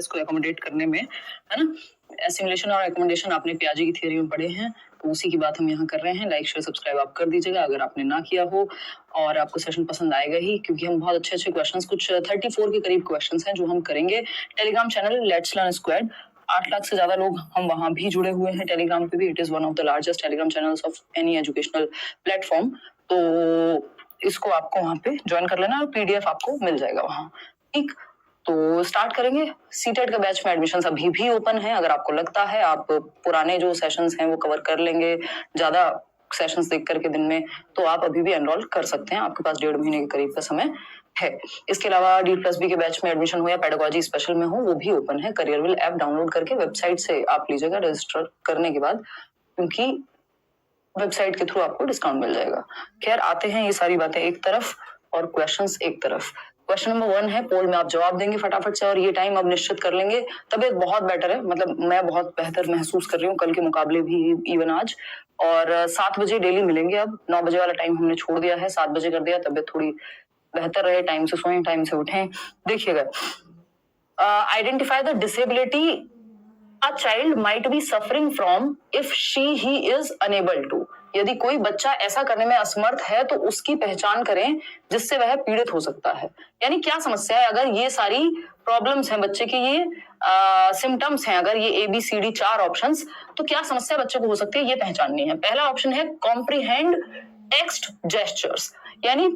इसको एकोमोडेट करने में, है ना। एसिमुलेशन और एकोमोडेशन आपने पियाजे की थ्योरी में पढ़े हैं, तो उसी की बात हम यहाँ कर रहे हैं। लाइक शेयर सब्सक्राइब आप कर दीजिएगा अगर आपने ना किया हो, और आपको सेशन पसंद आएगा ही, क्योंकि हम बहुत अच्छे अच्छे क्वेश्चंस, कुछ 34 के करीब क्वेश्चंस हैं जो हम करेंगे। Telegram channel let's learn squad, 8 lakh से ज्यादा लोग हम वहां भी जुड़े हुए हैं टेलीग्राम पे भी। It is one of the largest Telegram channels of any educational platform. तो इसको आपको वहां पे ज्वाइन कर लेना और पीडीएफ आपको मिल जाएगा वहां, ठीक। तो स्टार्ट करेंगे। सीटेट का बैच में एडमिशन अभी भी ओपन है। अगर आपको लगता है आप पुराने जो सेशंस हैं वो कवर कर लेंगे ज्यादा सेशंस देख करके दिन में, तो आप अभी भी एनरोल कर सकते हैं। आपके पास 1.5 महीने के करीब का समय है। इसके अलावा D+B के बैच में एडमिशन हो या पेडागोजी स्पेशल में हो, वो भी ओपन है। करियरविल ऐप डाउनलोड करके वेबसाइट से आप लीजिएगा रजिस्टर करने के बाद, क्योंकि वेबसाइट के थ्रू आपको डिस्काउंट मिल जाएगा। खैर, आते हैं ये सारी बातें एक तरफ और क्वेश्चंस एक तरफ। क्वेश्चन नंबर 1 है, पोल में आप जवाब देंगे फटाफट से, और ये टाइम अब निश्चित कर लेंगे। तबीयत बहुत बेटर है, मतलब मैं बहुत बेहतर महसूस कर रही हूँ कल के मुकाबले भी, इवन आज। और 7 बजे डेली मिलेंगे। अब 9 बजे वाला टाइम हमने छोड़ दिया है, 7 बजे कर दिया। तबीयत थोड़ी बेहतर रहे, टाइम से सोएं, टाइम से उठें। देखिएगा, identify the disability a child might be suffering from if he is unable to। यदि कोई बच्चा ऐसा करने में असमर्थ है तो उसकी पहचान करें जिससे वह पीड़ित हो सकता है। यानी क्या समस्या है, अगर ये सारी प्रॉब्लम्स हैं बच्चे के, ये सिम्टम्स हैं, अगर ये ABCD 4 ऑप्शंस, तो क्या समस्या बच्चे को हो सकती है, ये पहचाननी है। पहला ऑप्शन है कॉम्प्रिहेंड टेक्स्ट जेस्चर्स, यानी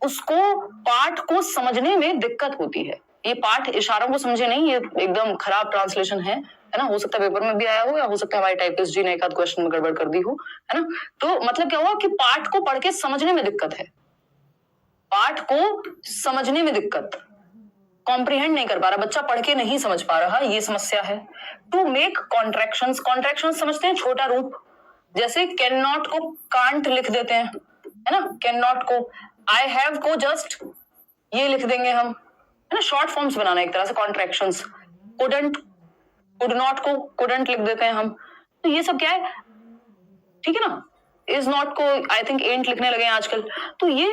उसको पाठ को समझने में दिक्कत होती है। ये पाठ इशारों को समझे नहीं, ये एकदम खराब ट्रांसलेशन है ना। हो सकता है पेपर में भी आया हो, या हो सकता है हमारे टाइपिस्ट जी ने एक आध क्वेश्चन में गड़बड़ कर दी हो, है ना। तो मतलब क्या हुआ कि पाठ को पढ़ के समझने में दिक्कत है, पाठ को समझने में दिक्कत, कॉम्प्रिहेंड नहीं कर पा रहा बच्चा, पढ़ के नहीं समझ पा रहा, ये समस्या है। टू मेक कॉन्ट्रैक्शंस, कॉन्ट्रैक्शंस समझते हैं, छोटा रूप, जैसे कैन नॉट को कांट लिख देते हैं, है ना। कैन नॉट को आई हैव को जस्ट ये लिख देंगे हम, है ना। शॉर्ट फॉर्म्स बनाना एक तरह से कॉन्ट्रैक्शंस। कुडंट, कुड नॉट को कुडंट लिख देते हैं हम। तो ये सब क्या है, ठीक है ना। इज नॉट को आई थिंक एंट लिखने लगे हैं आजकल। तो ये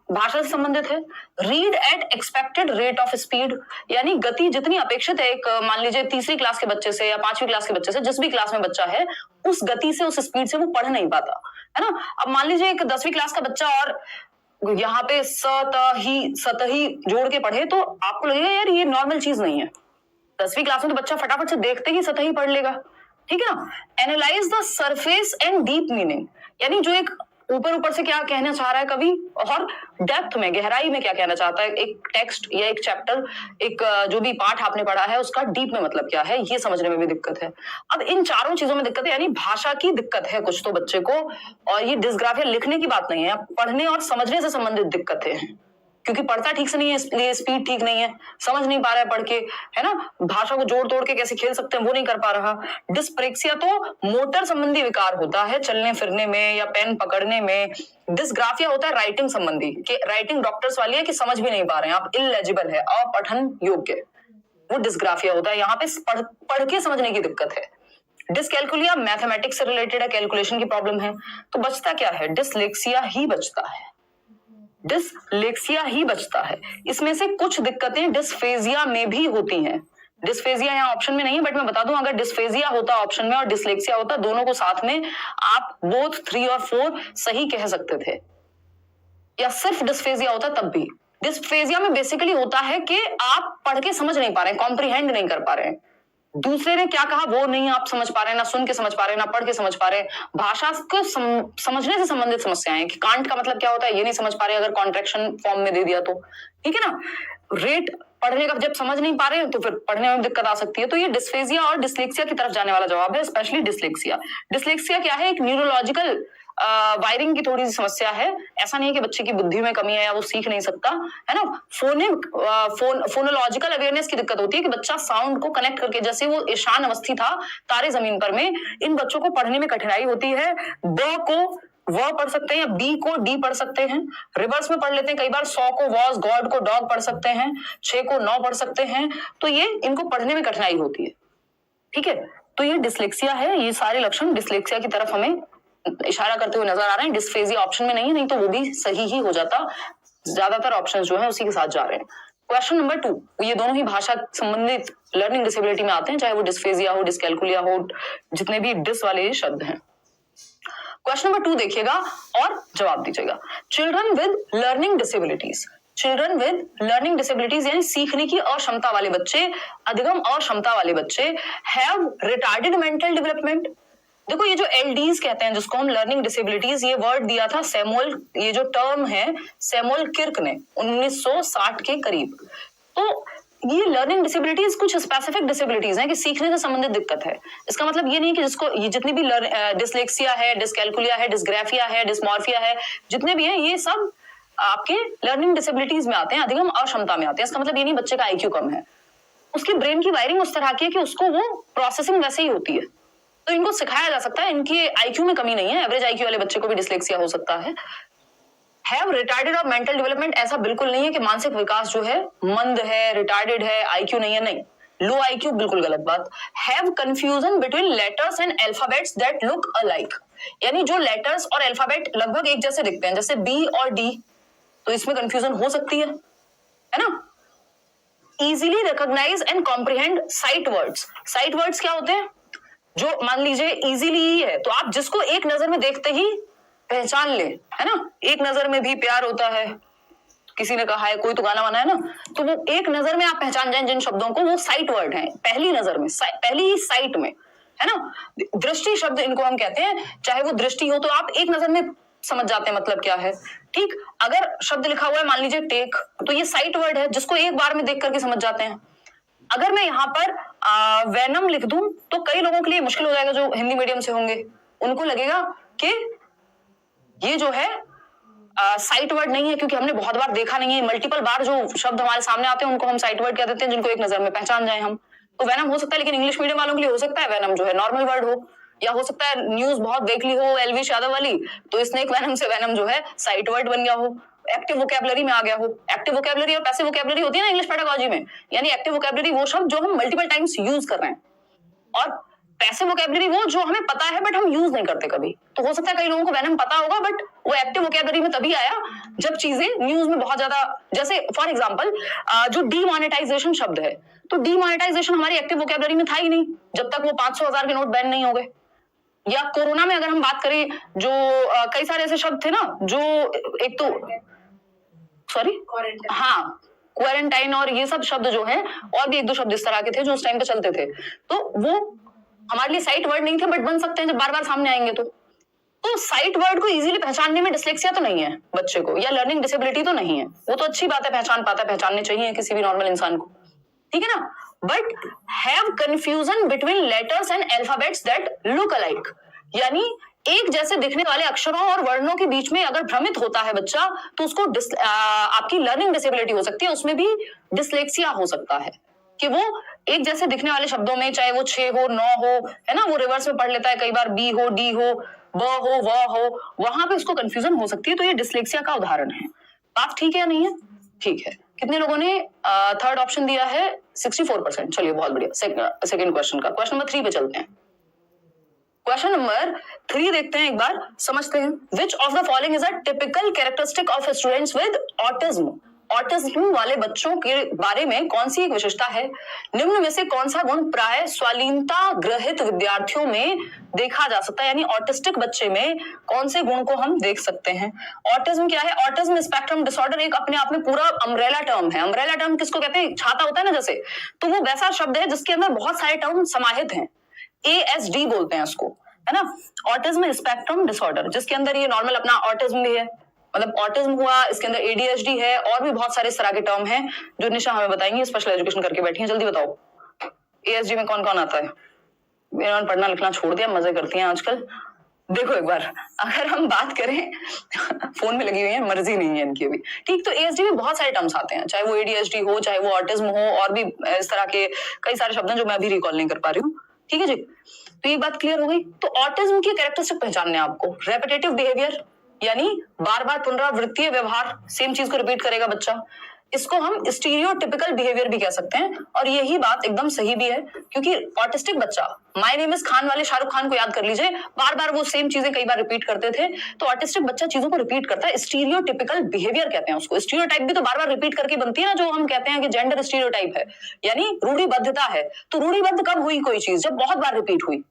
भाषा से संबंधित है। Read eight expected rate of speed, यानी गति जितनी अपेक्षित है, एक मान लीजिए 3री क्लास के बच्चे से या 5वीं क्लास के बच्चे से, जिस भी क्लास में बच्चा है, उस गति से, उस स्पीड से वो पढ़ नहीं पाता, है ना। अब मान लीजिए एक 10वीं क्लास का बच्चा और यहाँ पे सतही जोड़ के पढ़े, तो आपको लगेगा यार ये नॉर्मल चीज नहीं है। 10वीं क्लास में तो बच्चा फटाफट से देखते ही सतही पढ़ लेगा, ठीक है ना। Analyse the surface and deep meaning, यानी जो एक ऊपर ऊपर से क्या कहना चाह रहा है कवि, और डेप्थ में, गहराई में क्या कहना चाहता है एक टेक्स्ट या एक चैप्टर, एक जो भी पाठ आपने पढ़ा है उसका डीप में मतलब क्या है, ये समझने में भी दिक्कत है। अब इन चारों चीजों में दिक्कत है, यानी भाषा की दिक्कत है कुछ तो बच्चे को, और ये डिस्ग्राफिया लिखने की बात नहीं है, पढ़ने और समझने से संबंधित दिक्कतें हैं, क्योंकि पढ़ता ठीक से नहीं है, इसलिए स्पीड ठीक नहीं है, समझ नहीं पा रहा है पढ़ के, है ना। भाषा को जोड़ तोड़ के कैसे खेल सकते हैं वो नहीं कर पा रहा। डिस्प्रेक्सिया तो मोटर संबंधी विकार होता है, चलने फिरने में या पेन पकड़ने में। डिस्ग्राफिया होता है राइटिंग संबंधी, कि राइटिंग डॉक्टर्स वाली है कि समझ भी नहीं पा रहे हैं आप, इलेजिबल है, अपठन योग्य, वो डिस्ग्राफिया होता है। यहाँ पे पढ़ के समझने की दिक्कत है। डिसकैलकुलिया मैथमेटिक्स से रिलेटेड है, कैलकुलेशन की प्रॉब्लम है। तो बचता क्या है, डिसलेक्सिया ही बचता है, डिसलेक्सिया ही बचता है। इसमें से कुछ दिक्कतें डिस्फेजिया में भी होती हैं। डिस्फेजिया यहाँ ऑप्शन में नहीं है, बट मैं बता दूं, अगर डिस्फेजिया होता ऑप्शन में और डिसलेक्सिया होता दोनों को साथ में, आप बोथ 3 और 4 सही कह सकते थे, या सिर्फ डिस्फेजिया होता तब भी। डिस्फेजिया में बेसिकली होता है कि आप पढ़ के समझ नहीं पा रहे हैं, कॉम्प्रिहेंड नहीं कर पा रहे हैं, दूसरे ने क्या कहा वो नहीं आप समझ पा रहे हैं, ना सुन के समझ पा रहे हैं, ना पढ़ के समझ पा रहे हैं। भाषा को समझने से संबंधित समस्याएं, कि कांट का मतलब क्या होता है ये नहीं समझ पा रहे, अगर कॉन्ट्रैक्शन फॉर्म में दे दिया तो, ठीक है ना। रेट पढ़ने का जब समझ नहीं पा रहे हैं तो फिर पढ़ने में दिक्कत आ सकती है। तो ये डिस्फेजिया और डिसलेक्सिया की तरफ जाने वाला जवाब है, स्पेशली डिसलेक्सिया। डिसलेक्सिया क्या है, एक न्यूरोलॉजिकल वायरिंग की थोड़ी सी समस्या है। ऐसा नहीं है कि बच्चे की बुद्धि में कमी है या वो सीख नहीं सकता, है ना। फोनोलॉजिकल अवेयरनेस की दिक्कत होती है, कि बच्चा साउंड को कनेक्ट करके, जैसे वो ईशान अवस्थी था तारे जमीन पर में, इन बच्चों को पढ़ने में कठिनाई होती है। ब को वह पढ़ सकते हैं, या बी को डी पढ़ सकते हैं, रिवर्स में पढ़ लेते हैं कई बार। 100 को वॉज, गॉड को डॉग पढ़ सकते हैं, 6 को 9 पढ़ सकते हैं। तो ये इनको पढ़ने में कठिनाई होती है, ठीक है। तो ये डिसलेक्सिया है। ये सारे लक्षण डिसलेक्सिया की तरफ हमें इशारा करते हुए नजर आ रहे हैं। डिस्फेजिया ऑप्शन में नहीं है, नहीं तो वो भी सही ही हो जाता। ज्यादातर ऑप्शंस जो है उसी के साथ जा रहे हैं। क्वेश्चन नंबर 2, ये दोनों ही भाषा संबंधित लर्निंग डिसेबिलिटी में आते हैं, चाहे वो डिस्फेजिया हो, डिस्कैल्कुलिया हो, जितने भी डिस वाले शब्द हैं। क्वेश्चन नंबर 2 देखिएगा और जवाब दीजिएगा। Children with learning disabilities, children with learning disabilities यानी सीखने की अक्षमता वाले बच्चे, अधिगम अक्षमता वाले बच्चे, हैव रिटार्डेड मेंटल डेवलपमेंट। देखो ये जो एलडीज कहते हैं जिसको हम लर्निंग डिसेबिलिटीज, ये वर्ड दिया था सैमुअल, ये जो टर्म है सैमुअल किर्क ने 1960 के करीब। तो ये लर्निंग डिसेबिलिटीज कुछ स्पेसिफिक डिसेबिलिटीज हैं कि सीखने से संबंधित दिक्कत है। इसका मतलब ये नहीं कि जिसको ये जितनी भी डिसलेक्सिया है, डिस्कैल्कुलिया है, डिस्ग्राफिया है, डिस्मॉर्फिया है, जितने भी हैं ये सब आपके लर्निंग डिसेबिलिटीज में आते हैं, अधिगम अक्षमता में आते हैं। इसका मतलब ये नहीं बच्चे का आईक्यू कम है, उसकी ब्रेन की वायरिंग उस तरह की है कि उसको वो प्रोसेसिंग वैसे ही होती है, तो इनको सिखाया जा सकता है। इनकी आईक्यू में कमी नहीं है, एवरेज आईक्यू वाले बच्चे को भी डिसलेक्सिया हो सकता है। हैव रिटार्डेड और मेंटल डेवलपमेंट, ऐसा बिल्कुल नहीं है कि मानसिक विकास जो है मंद है, रिटार्डेड है, आईक्यू नहीं है, नहीं, लो आईक्यू बिल्कुल गलत बात। Have confusion between letters and alphabets that look alike, यानी जो लेटर्स और अल्फाबेट लगभग एक जैसे दिखते हैं, जैसे बी और डी, तो इसमें कंफ्यूजन हो सकती है ना। Easily recognise and comprehend sight words, sight words क्या होते हैं, जो मान लीजिए इजीली ही है तो आप जिसको एक नजर में देखते ही पहचान ले, है ना। एक नजर में भी प्यार होता है, किसी ने कहा है, कोई तो गाना बना है ना, तो वो एक नजर में आप पहचान जाए जिन शब्दों को, वो साइट वर्ड है, पहली नजर में, पहली ही साइट में, है ना। दृष्टि शब्द इनको हम कहते हैं, चाहे वो दृष्टि हो तो आप एक नजर में समझ जाते हैं मतलब क्या है, ठीक। अगर शब्द लिखा हुआ है मान लीजिए टेक, तो ये साइट वर्ड है जिसको एक बार में देख करके समझ जाते हैं। अगर मैं यहाँ पर वेनम लिख दूं तो कई लोगों के लिए मुश्किल हो जाएगा, जो हिंदी मीडियम से होंगे उनको लगेगा कि ये जो है साइट वर्ड नहीं है, क्योंकि हमने बहुत बार देखा नहीं है। मल्टीपल बार जो शब्द हमारे सामने आते हैं उनको हम साइट वर्ड कह देते हैं, जिनको एक नजर में पहचान जाए हम। तो वेनम हो सकता है, लेकिन इंग्लिश मीडियम वालों के लिए हो सकता है वेनम जो है नॉर्मल वर्ड हो, या हो सकता है न्यूज बहुत देख ली हो एलविश यादव वाली, तो स्नेक वेनम से वेनम जो है साइट वर्ड बन गया हो, एक्टिव वोकैबुलरी में आ गया हो। एक्टिव वोकैबुलरी और पैसिव वोकैबुलरी होती है ना इंग्लिश पेडागोजी में, यानी एक्टिव वोकैबुलरी वो शब्द जो हम मल्टीपल टाइम्स यूज कर रहे हैं, और पैसिव वोकैबुलरी वो जो हमें पता है बट हम यूज नहीं करते कभी। तो हो सकता है कई लोगों को वेनम पता होगा बट वो एक्टिव वोकैबुलरी में तभी आया जब चीजें न्यूज में बहुत ज्यादा, जैसे फॉर एग्जांपल जो डीमोनेटाइजेशन शब्द है, तो डीमोनेटाइजेशन हमारी एक्टिव वोकैबुलरी में था ही नहीं जब तक वो 500,000 के नोट बैन नहीं हो गए। या कोरोना में अगर हम बात करें, जो कई सारे ऐसे शब्द थे ना, जो एक तो सॉरी हाँ क्वारंटाइन और ये सब शब्द जो है, और भी एक दो शब्द इस तरह के थे जो उस टाइम पे चलते थे, तो वो हमारे लिए साइट वर्ड नहीं थे बट बन सकते हैं जब बार बार सामने आएंगे। तो साइट वर्ड को इजीली पहचानने में डिस्लेक्सिया तो नहीं है बच्चे को, या लर्निंग डिसेबिलिटी तो नहीं है, वो तो अच्छी बात है, पहचान पाता है, पहचानने चाहिए किसी भी नॉर्मल इंसान को, ठीक है ना। But have confusion between letters and alphabets that look alike, यानी एक जैसे दिखने वाले अक्षरों और वर्णों के बीच में अगर भ्रमित होता है बच्चा, तो उसको आपकी लर्निंग डिसेबिलिटी हो सकती है, उसमें भी डिस्लेक्सिया हो सकता है कि वो एक जैसे दिखने वाले शब्दों में, चाहे वो 6 हो 9 हो, है ना, वो रिवर्स में पढ़ लेता है कई बार, बी हो डी हो ब हो व हो, वहां पे उसको कंफ्यूजन हो सकती है। तो ये डिस्लेक्सिया का उदाहरण है। बात ठीक है या नहीं है? ठीक है। कितने लोगों ने थर्ड ऑप्शन दिया है? 64%। चलिए बहुत बढ़िया। सेकंड क्वेश्चन का, क्वेश्चन नंबर 3 पे चलते हैं। क्वेश्चन नंबर 3 देखते हैं, एक बार समझते हैं। विच of the following is a typical characteristic of students with autism? Autism वाले बच्चों के बारे में कौन सी एक विशेषता है? निम्न में से कौन सा गुण प्राय स्वालीनता ग्रहित विद्यार्थियों में देखा जा सकता है, यानी ऑटिस्टिक बच्चे में कौन से गुण को हम देख सकते हैं? ऑटिज्म क्या है? ऑटिज्म स्पेक्ट्रम डिसऑर्डर एक अपने आप में पूरा अम्ब्रेला टर्म है। अम्ब्रेला टर्म किसको कहते हैं? छाता होता है ना जैसे, तो वो वैसा शब्द है जिसके अंदर बहुत सारे टर्म समाहित हैं। ASD बोलते हैं उसको, है ना, ऑटिज्म स्पेक्ट्रम डिसऑर्डर, जिसके अंदर ये नॉर्मल अपना ऑटिज्म भी है, मतलब ऑटिज्म हुआ, इसके अंदर ADHD है, और भी बहुत सारे इस तरह के टर्म हैं जो निशा हमें बताएंगी, स्पेशल एजुकेशन करके बैठी हैं। जल्दी बताओ ASD में कौन कौन आता है? इन्होंने पढ़ना लिखना छोड़ दिया, मजे करती हैं आजकल। देखो एक बार, अगर हम बात करें फोन में लगी हुई है, मर्जी नहीं है इनकी अभी, ठीक। तो ASD में बहुत सारे टर्म्स आते हैं, चाहे वो ADHD हो, चाहे वो ऑटिज्म हो, और भी इस तरह के कई सारे शब्द हैं जो मैं अभी रिकॉल नहीं कर पा रही हूँ, ठीक है जी। तो ये बात क्लियर हो गई। तो ऑटिज्म की कैरेक्टरिस्टिक पहचानने आपको, रेपिटेटिव बिहेवियर, यानी बार बार पुनरावृत्तीय व्यवहार, सेम चीज को रिपीट करेगा बच्चा। इसको हम स्टीरियोटिपिकल बिहेवियर भी कह सकते हैं, और यही बात एकदम सही भी है, क्योंकि ऑटिस्टिक बच्चा, माय नेम इज खान वाले शाहरुख खान को याद कर लीजिए, बार बार वो सेम चीजें कई बार रिपीट करते थे, तो ऑटिस्टिक बच्चा चीजों को रिपीट करता है, स्टीरियोटिपिकल बिहेवियर कहते हैं उसको। स्टीरियोटाइप भी तो बार बार रिपीट करके बनती है ना, जो हम कहते हैं कि जेंडर स्टीरियोटाइप है, यानी रूढ़िबद्धता है। तो रूढ़िबद्ध कब हुई कोई चीज? जब बहुत बार रिपीट हुई।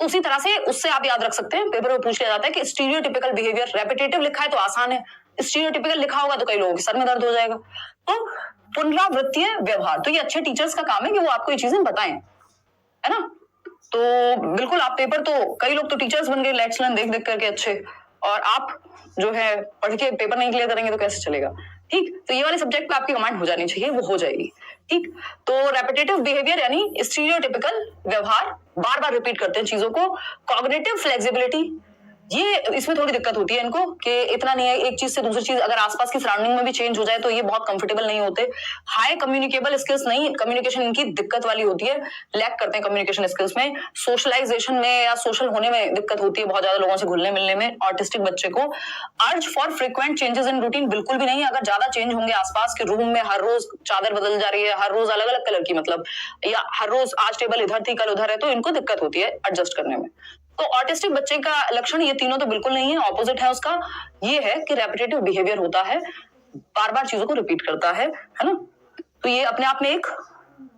उसी तरह से उससे आप याद रख सकते हैं, पेपर में पूछ लिया जाता है कि स्टीरियोटिपिकल बिहेवियर, रेपिटेटिव लिखा है तो आसान है, स्टीरियोटिपिकल लिखा होगा तो कई लोगों के सर में दर्द हो जाएगा। तो पुनरावृत्तीय व्यवहार, तो ये अच्छे टीचर्स का काम है कि वो आपको ये चीजें बताएं, है ना। तो बिल्कुल आप पेपर, तो कई लोग तो टीचर्स बन गए लेट्स लर्न देख देख करके अच्छे, और आप जो है पढ़ के पेपर नहीं क्लियर करेंगे तो कैसे चलेगा। ठीक, तो ये वाले सब्जेक्ट पे आपकी कमांड हो जानी चाहिए, वो हो जाएगी। ठीक, तो रेपिटेटिव बिहेवियर यानी स्टीरियोटिपिकल व्यवहार, बार बार रिपीट करते हैं चीजों को। कॉग्निटिव फ्लेक्सिबिलिटी, ये इसमें थोड़ी दिक्कत होती है इनको कि इतना नहीं है, एक चीज से दूसरी चीज अगर आसपास की सराउंडिंग में भी चेंज हो जाए तो ये बहुत कंफर्टेबल नहीं होते। हाई कम्युनिकेबल स्किल्स नहीं, कम्युनिकेशन इनकी दिक्कत वाली होती है, लैक करते हैं कम्युनिकेशन स्किल्स में। सोशलाइजेशन में या सोशल होने में दिक्कत होती है, बहुत ज्यादा लोगों से घुलने मिलने में ऑटिस्टिक बच्चे को। Urge for frequent changes in routine बिल्कुल भी नहीं है, अगर ज्यादा चेंज होंगे आसपास के रूम में, हर रोज चादर बदल जा रही है, हर रोज अलग अलग कलर की, मतलब, या हर रोज आज टेबल इधर थी कल उधर है, तो इनको दिक्कत होती है एडजस्ट करने में। तो ऑटिस्टिक बच्चे का लक्षण ये तीनों तो बिल्कुल नहीं है, ऑपोजिट है उसका। ये है कि रेपिटेटिव बिहेवियर होता है, बार बार चीजों को रिपीट करता है ना। तो ये अपने आप में एक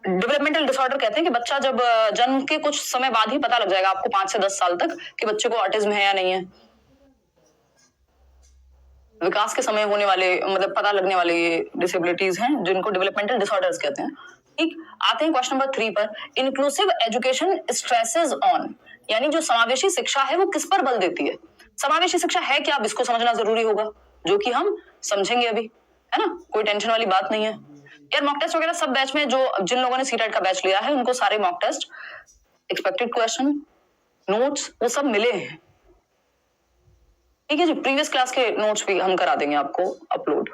डेवलपमेंटल डिसऑर्डर कहते हैं कि बच्चा जब जन्म के कुछ समय बाद ही पता लग जाएगा आपको 5 से 10 साल तक कि बच्चे को ऑटिज्म है या नहीं है। विकास के समय होने वाले, मतलब पता लगने वाले ये डिसेबिलिटीज हैं जिनको डेवलपमेंटल डिसऑर्डर्स कहते हैं। ठीक, आते हैं क्वेश्चन नंबर 3 पर। इंक्लूसिव एजुकेशन स्ट्रेसेस ऑन, यानी जो समावेशी शिक्षा है वो किस पर बल देती है। समावेशी शिक्षा है क्या, अब इसको समझना जरूरी होगा, जो कि हम समझेंगे अभी, है ना, कोई टेंशन वाली बात नहीं है। यार मॉक टेस्ट वगैरह सब बैच में, जो जिन लोगों ने सीटेट का बैच लिया है उनको सारे mock test, expected question, notes, वो सब मिले हैं। ठीक है जी, प्रीवियस क्लास के नोट्स भी हम करा देंगे आपको अपलोड।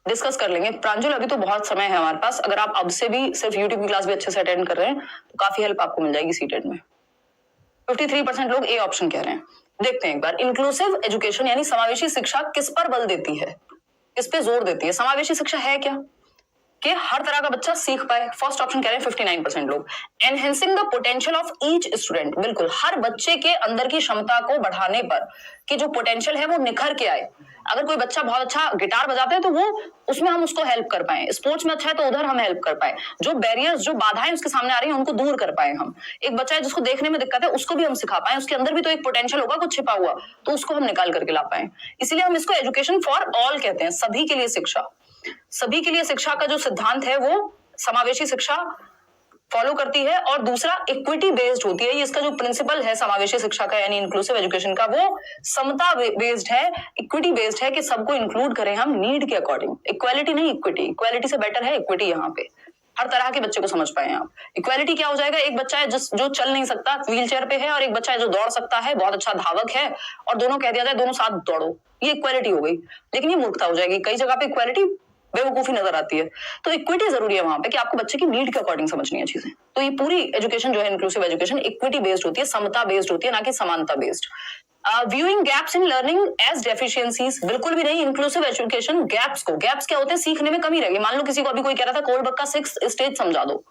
डिस्कस कर लेंगे। प्रांजल, अभी तो बहुत समय है हमारे पास, अगर आप अब से भी सिर्फ यूट्यूब की क्लास भी अच्छे से अटेंड कर रहे हैं तो काफी हेल्प आपको मिल जाएगी सीटेट में। 53% लोग ए ऑप्शन कह रहे हैं। देखते हैं एक बार, इंक्लूसिव एजुकेशन यानी समावेशी शिक्षा किस पर बल देती है, किस पे जोर देती है। समावेशी शिक्षा है क्या कि हर तरह का बच्चा सीख पाए। फर्स्ट ऑप्शन कह रहे हैं 59% लोग। Enhancing the potential of each student, बिल्कुल हर बच्चे के अंदर की क्षमता को बढ़ाने पर, कि जो पोटेंशियल है वो निखर के आए। अगर कोई बच्चा बहुत अच्छा गिटार बजाते हैं तो वो उसमें हम उसको हेल्प कर पाए, स्पोर्ट्स में अच्छा है तो उधर हम हेल्प कर पाए, जो बैरियर्स, जो बाधाएं उसके सामने आ रही हैं उनको दूर कर पाए हम। एक बच्चा है जिसको देखने में दिक्कत है, उसको भी हम सिखा पाए, उसके अंदर भी तो एक पोटेंशियल होगा कुछ छिपा हुआ, तो उसको हम निकाल करके ला पाए। इसलिए हम इसको एजुकेशन फॉर ऑल कहते हैं, सभी के लिए शिक्षा। सभी के लिए शिक्षा का जो सिद्धांत है वो समावेशी शिक्षा फॉलो करती है, और दूसरा इक्विटी बेस्ड होती है। ये इसका जो प्रिंसिपल है समावेशी शिक्षा का यानी इंक्लूसिव एजुकेशन का, वो समता बेस्ड है, इक्विटी बेस्ड है, कि सबको इंक्लूड करें हम नीड के अकॉर्डिंग। इक्वालिटी नहीं, इक्विटी। इक्वालिटी से बेटर है इक्विटी, यहाँ पे हर तरह के बच्चे को समझ पाए आप। इक्वालिटी क्या हो जाएगा, एक बच्चा है जो चल नहीं सकता, व्हील चेयर पे है, और एक बच्चा है जो दौड़ सकता है, बहुत अच्छा धावक है, और दोनों कह दिया जाए दोनों साथ दौड़ो, ये इक्वालिटी हो गई। लेकिन ये मूर्खता हो जाएगी, कई जगह पे इक्वालिटी बेवकूफी नजर आती है। तो इक्विटी जरूरी है वहां पे, कि आपको बच्चे की नीड के अकॉर्डिंग समझनी है चीजें। तो ये पूरी एजुकेशन जो है इंक्लूसिव एजुकेशन इक्विटी बेस्ड होती है, समता बेस्ड होती है, ना कि समानता based. Viewing gaps in learning as deficiencies, बिल्कुल भी नहीं। इंक्लूसिव एजुकेशन गैप्स क्या होते हैं, सीखने में कमी रह गई। मान लो किसी को अभी कोई कह रहा था कोलबर्ग का 6th स्टेज समझा दो,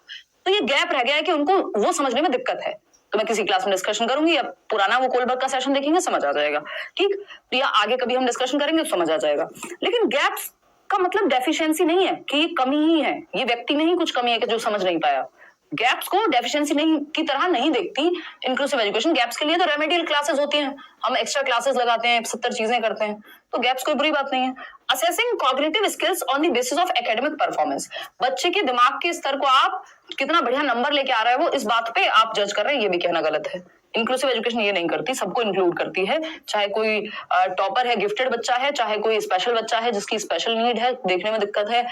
तो ये गैप रह गया है कि उनको वो समझने में दिक्कत है। तो मैं किसी क्लास में डिस्कशन करूंगी, या पुराना वो कोलबर्ग का सेशन देखेंगे, समझ आ जाएगा। ठीक, तो या आगे कभी हम डिस्कशन करेंगे तो समझ आ जाएगा। लेकिन गैप्स का मतलब डेफिशिएंसी नहीं है कि ये कमी ही है, ये व्यक्ति में ही कुछ कमी है कि जो समझ नहीं पाया। गैप्स को डेफिशिएंसी नहीं की तरह नहीं देखती इंक्लूसिव एजुकेशन। गैप्स के लिए तो रेमेडियल क्लासेस होती हैं, हम एक्स्ट्रा क्लासेस लगाते हैं, 70 चीजें करते हैं, तो गैप्स कोई बुरी बात नहीं है। Assessing cognitive skills on the basis of academic performance, बच्चे के दिमाग के स्तर को आप कितना बढ़िया नंबर लेके आ रहे हो इस बात पे आप जज कर रहे हैं, ये भी कहना गलत है। इंक्लूसिव एजुकेशन ये नहीं करती, सबको इंक्लूड करती है, चाहे कोई टॉपर है, गिफ्टेड बच्चा है, चाहे कोई स्पेशल बच्चा है जिसकी स्पेशल नीड है, देखने में दिक्कत है,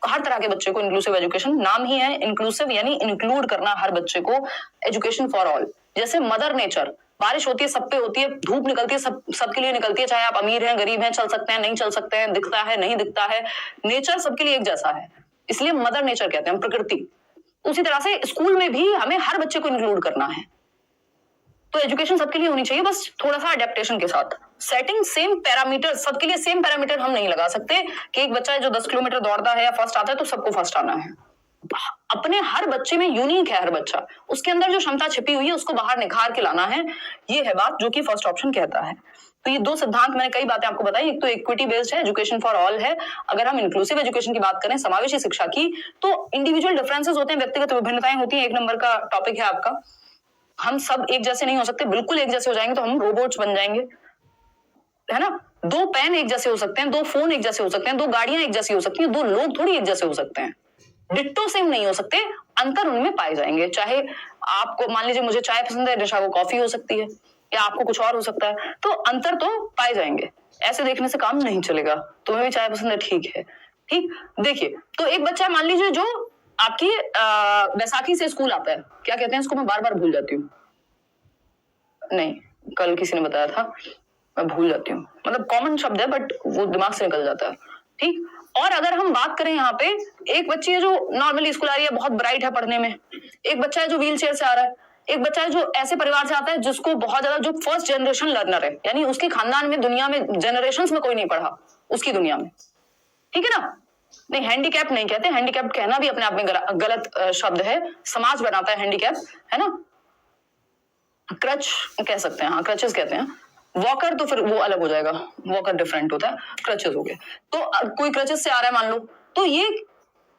हर तरह के बच्चे को इंक्लूसिव एजुकेशन, नाम ही है इंक्लूसिव यानी इंक्लूड करना हर बच्चे को, एजुकेशन फॉर ऑल। जैसे मदर नेचर, बारिश होती है सब पे होती है, धूप निकलती है सबके लिए निकलती है, चाहे आप अमीर हैं गरीब हैं, चल सकते हैं नहीं चल सकते हैं, दिखता है नहीं दिखता है, नेचर सबके लिए एक जैसा है, इसलिए मदर नेचर कहते हैं, प्रकृति। उसी तरह से स्कूल में भी हमें हर बच्चे को इंक्लूड करना है, तो एजुकेशन सबके लिए होनी चाहिए, बस थोड़ा सा अडेप्टेशन के साथ। सेटिंग सेम पैरामीटर, सबके लिए सेम पैरामीटर हम नहीं लगा सकते कि एक बच्चा है जो 10 किलोमीटर दौड़ता है या फर्स्ट आता है तो सबको फर्स्ट आना है। अपने हर बच्चे में यूनिक है, हर बच्चा उसके अंदर जो क्षमता छिपी हुई है उसको बाहर निखार के लाना है। ये है बात जो कि फर्स्ट ऑप्शन कहता है। तो ये दो सिद्धांत मैंने कई बातें आपको बताई। एक तो इक्विटी बेस्ड है, एजुकेशन फॉर ऑल है। अगर हम इंक्लूसिव एजुकेशन की बात करें, समावेशी शिक्षा की, तो इंडिविजुअल डिफरेंसेस होते हैं, व्यक्तिगत विभिन्नताएं होती हैं। 1 नंबर का टॉपिक है आपका। हम सब एक जैसे नहीं हो सकते, बिल्कुल एक जैसे हो जाएंगे तो हम रोबोट्स बन जाएंगे, है ना। 2 पेन एक जैसे हो सकते हैं, 2 फोन एक जैसे हो सकते हैं, 2 गाड़ियां एक जैसी हो सकती हैं, 2 लोग थोड़ी एक जैसे हो सकते हैं। डिट्टो सेम नहीं हो सकते, अंतर उनमें पाए जाएंगे। चाहे आपको मान लीजिए मुझे चाय पसंद है, निशा को कॉफी हो सकती है, या आपको कुछ और हो सकता है, तो अंतर तो पाए जाएंगे। ऐसे देखने से काम नहीं चलेगा। तुम्हें भी चाय पसंद है, ठीक है, ठीक। देखिए, तो एक बच्चा मान लीजिए जो आपकी बैसाखी से स्कूल आता है, क्या कहते हैं इसको, मैं बार बार भूल जाती हूँ, नहीं कल किसी ने बताया था, मैं भूल जाती हूँ, मतलब कॉमन शब्द है बट वो दिमाग से निकल जाता है, ठीक। और अगर हम बात करें यहाँ पे, एक बच्ची है जो नॉर्मली स्कूल आ रही है, बहुत ब्राइट है पढ़ने में, एक बच्चा है जो व्हील चेयर से आ रहा है, एक बच्चा है जो ऐसे परिवार से आता है जिसको बहुत ज्यादा, जो फर्स्ट जनरेशन लर्नर है, यानी उसके खानदान में दुनिया में जनरेशन में कोई नहीं पढ़ा उसकी दुनिया में, ठीक है ना। नहीं, हैंडीकैप नहीं कहते, हैंडीकैप कहना भी अपने आप में गलत शब्द है, समाज बनाता है हैंडीकैप, है ना। क्रच कह सकते हैं, हाँ क्रचेस कहते हैं। वॉकर तो फिर वो अलग हो जाएगा, वॉकर डिफरेंट होता है, क्रचेस हो गए। तो कोई क्रचेस से आ रहा है मान लो, तो ये